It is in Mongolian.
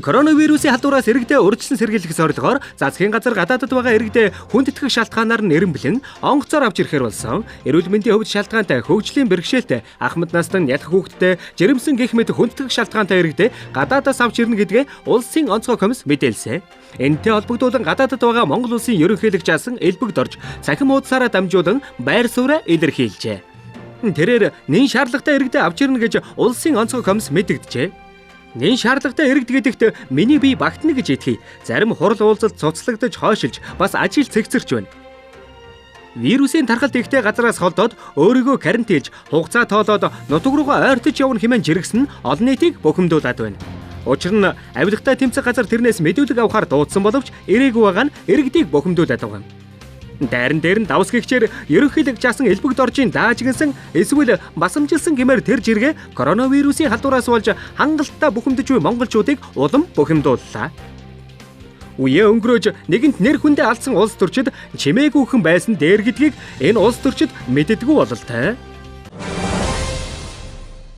Коронавирусын халдвараас иргэдэд урьдчилан сэргийлэх зорилгоор засгийн газар гадаадд байгаа иргэдэд хүндэтгэх шалтгаанаар нь эренблэн онгоцоор авч ирэхээр болсон. Эрүүл мэндийн хувьд шалтгаантай хөгжлийн бэрхшээлтэй ахмад настан ядах хүүхэдтэй жирэмсэн гэх мэт хүндэтгэх шалтгаантай иргэдэд гадаадаас авч ирнэ гэдгээ улсын онцгой комисс мэдээлсэн. Энэтэй холбогдуулан гадаадд байгаа Монгол улсын ерөнхийлөгч асан элбэгд орж цахим хуудасаараа дамжуулан байр сууриа илэрхийлжээ. Тэрээр нэн шаардлагатай иргэдэд авч ирнэ гэж улсын онцгой комисс мэдэгджээ. Нэн шаардлагатай иргэд гэдэгт миний бие багтана гэж итгэе. Зарим хурал уулзалт цуцлагдаж хойшилж бас ажил цэгцэрч байна. Вирусын тархалт ихтэй газараас холдоод өөрийгөө карантинлж хугацаа тоолоод нутаг руугаа ойртож явна хэмээн жиргсэн нь олон нийтийг бухимдуулаад байна. Учир нь авилгатай тэмцэх газар тэрнээс мэдүүлэг авахар дуудсан боловч ирээгүй байгаа нь иргэдийг бухимдуулаад байгаа юм. Дайран дээр нь давс гихчээр ерөнхийлөгч асан элбэгд оржийн даажгинсан эсвэл басамжилсан гэмээр тэр жиргээ коронавирусын халдвараас болж хангалттай бухимдаж буй монголчуудыг улам бухимдууллаа. Үе өнгөрөөж нэгэнт нэр хүндээ алдсан улс төрчид чимээгүйхэн байсан дээр гэдгийг энэ улс төрчид мэддэггүй бололтой.